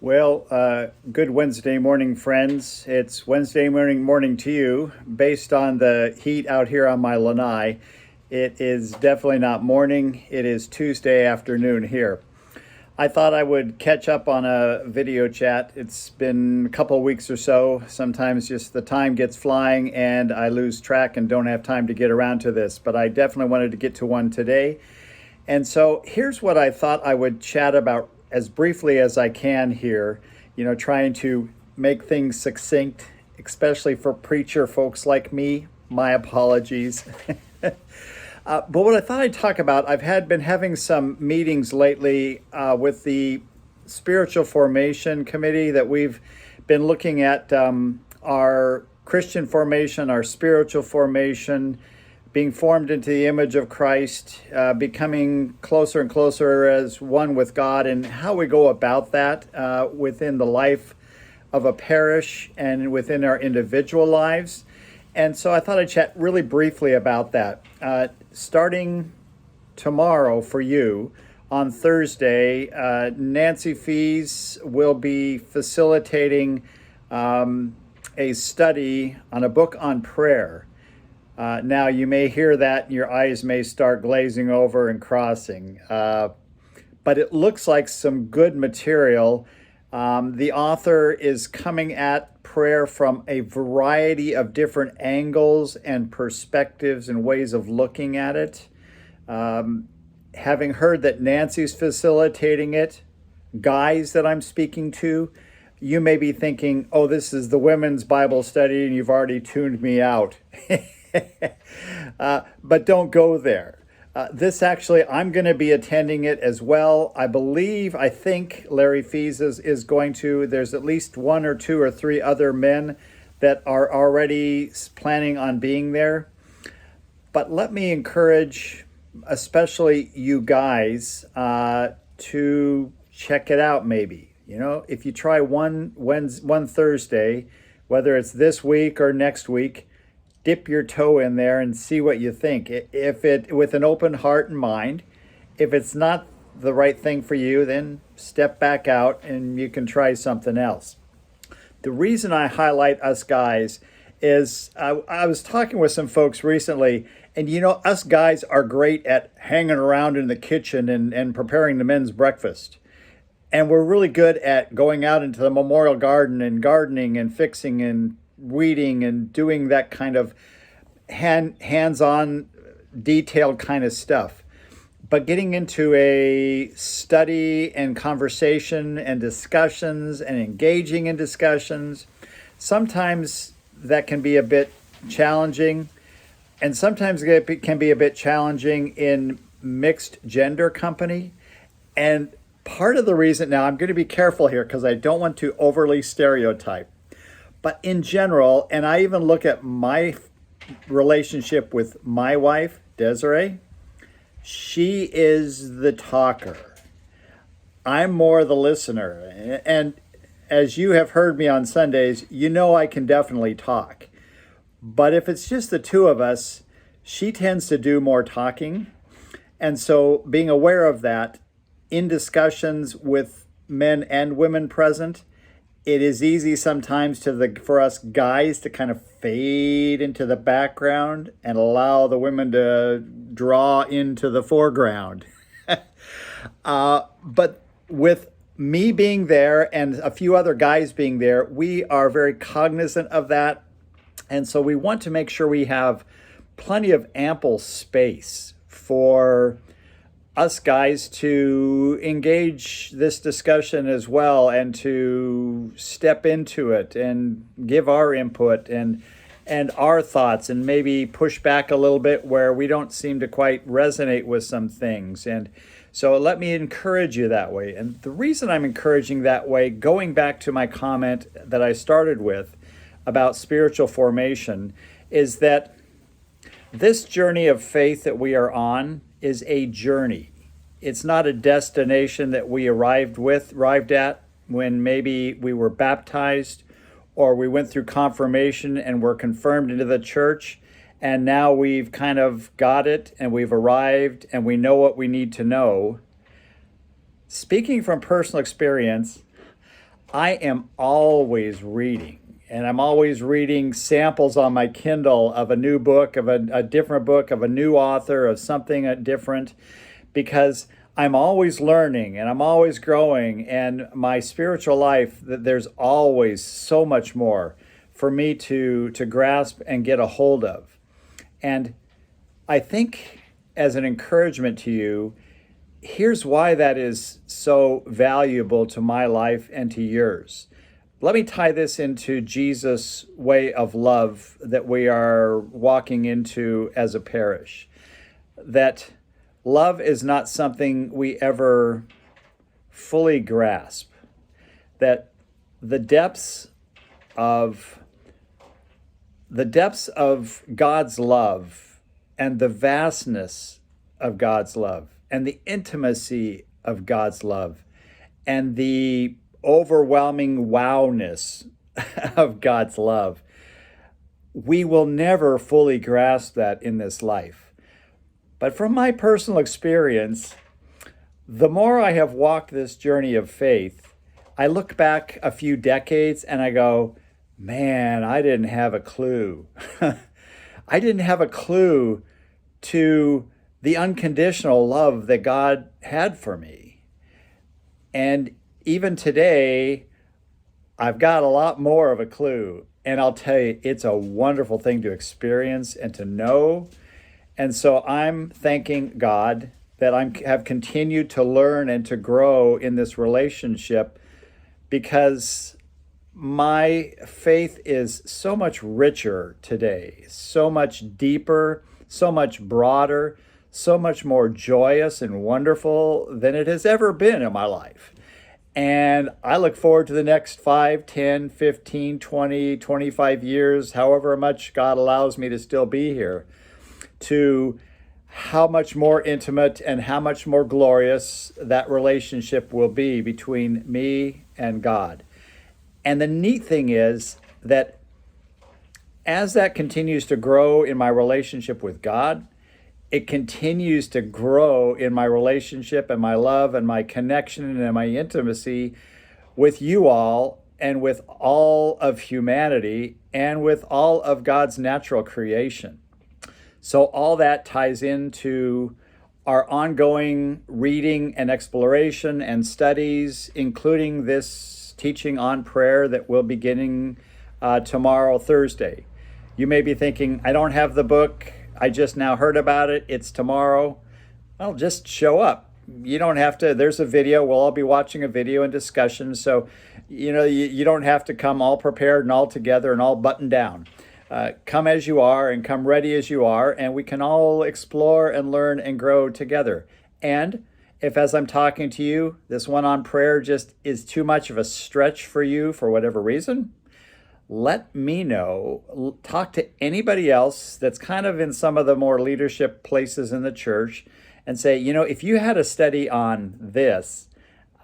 Good Wednesday morning, friends. It's Wednesday morning to you. Based on the heat out here on my lanai, it is definitely not morning. It is Tuesday afternoon here. I thought I would catch up on a video chat. It's been a couple of weeks or so. Sometimes just the time gets flying and I lose track and don't have time to get around to this, but I definitely wanted to get to one today. And so here's what I thought I would chat about as briefly as I can here, trying to make things succinct, especially for preacher folks like me. My apologies. But what I thought I'd talk about, been having some meetings lately with the Spiritual Formation Committee that we've been looking at our Christian formation, our spiritual formation, being formed into the image of Christ, becoming closer and closer as one with God, and how we go about that within the life of a parish and within our individual lives. And so I thought I'd chat really briefly about that. Starting tomorrow for you, on Thursday, Nancy Fees will be facilitating a study on a book on prayer. Now, you may hear that and your eyes may start glazing over and crossing, but it looks like some good material. The author is coming at prayer from a variety of different angles and perspectives and ways of looking at it. Having heard that Nancy's facilitating it, guys that I'm speaking to, you may be thinking, oh, this is the women's Bible study and you've already tuned me out. But don't go there. I'm going to be attending it as well. I think Larry Fees is going to. There's at least one or two or three other men that are already planning on being there. But let me encourage, especially you guys, to check it out maybe. If you try one Thursday, whether it's this week or next week, dip your toe in there and see what you think. With an open heart and mind. If it's not the right thing for you, then step back out and you can try something else. The reason I highlight us guys is I was talking with some folks recently, and us guys are great at hanging around in the kitchen and preparing the men's breakfast. And we're really good at going out into the memorial garden and gardening and fixing and weeding and doing that kind of hands-on, detailed kind of stuff. But getting into a study and conversation and discussions and engaging in discussions, sometimes that can be a bit challenging. And sometimes it can be a bit challenging in mixed gender company. And part of the reason, now I'm going to be careful here because I don't want to overly stereotype. But in general, and I even look at my relationship with my wife, Desiree, she is the talker. I'm more the listener. And as you have heard me on Sundays, I can definitely talk. But if it's just the two of us, she tends to do more talking. And so being aware of that in discussions with men and women present, it is easy sometimes for us guys to kind of fade into the background and allow the women to draw into the foreground. But with me being there and a few other guys being there, we are very cognizant of that. And so we want to make sure we have plenty of ample space for us guys to engage this discussion as well and to step into it and give our input and our thoughts and maybe push back a little bit where we don't seem to quite resonate with some things. And so let me encourage you that way. And the reason I'm encouraging that way, going back to my comment that I started with about spiritual formation, is that this journey of faith that we are on is a journey. It's not a destination that we arrived at when maybe we were baptized or we went through confirmation and were confirmed into the church, and now we've kind of got it and we've arrived and we know what we need to know. Speaking from personal experience, I am always reading. And I'm always reading samples on my Kindle of a new book, of a different book, of a new author, of something different, because I'm always learning and I'm always growing. And my spiritual life, there's always so much more for me to grasp and get a hold of. And I think as an encouragement to you, here's why that is so valuable to my life and to yours. Let me tie this into Jesus' way of love that we are walking into as a parish. That love is not something we ever fully grasp. That the depths of God's love and the vastness of God's love and the intimacy of God's love and the overwhelming wowness of God's love, we will never fully grasp that in this life. But from my personal experience, the more I have walked this journey of faith, I look back a few decades and I go, man, I didn't have a clue. I didn't have a clue to the unconditional love that God had for me. And even today, I've got a lot more of a clue. And I'll tell you, it's a wonderful thing to experience and to know. And so I'm thanking God that I have continued to learn and to grow in this relationship, because my faith is so much richer today, so much deeper, so much broader, so much more joyous and wonderful than it has ever been in my life. And I look forward to the next 5, 10, 15, 20, 25 years, however much God allows me to still be here, to how much more intimate and how much more glorious that relationship will be between me and God. And the neat thing is that as that continues to grow in my relationship with God, it continues to grow in my relationship and my love and my connection and my intimacy with you all and with all of humanity and with all of God's natural creation. So all that ties into our ongoing reading and exploration and studies, including this teaching on prayer that we'll be beginning tomorrow, Thursday. You may be thinking, I don't have the book. I just now heard about it. It's tomorrow. Well, just show up. You don't have to. There's a video. We'll all be watching a video and discussion. So, you don't have to come all prepared and all together and all buttoned down. Come as you are and come ready as you are, and we can all explore and learn and grow together. And if, as I'm talking to you, this one on prayer just is too much of a stretch for you for whatever reason, let me know. Talk to anybody else that's kind of in some of the more leadership places in the church and say, if you had a study on this,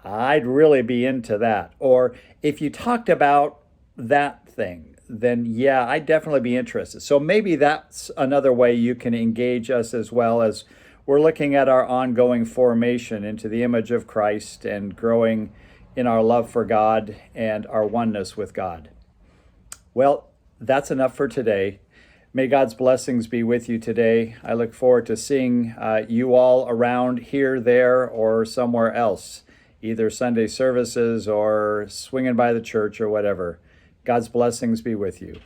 I'd really be into that. Or if you talked about that thing, then yeah, I'd definitely be interested. So maybe that's another way you can engage us, as well as we're looking at our ongoing formation into the image of Christ and growing in our love for God and our oneness with God. Well, that's enough for today. May God's blessings be with you today. I look forward to seeing you all around here, there, or somewhere else, either Sunday services or swinging by the church or whatever. God's blessings be with you.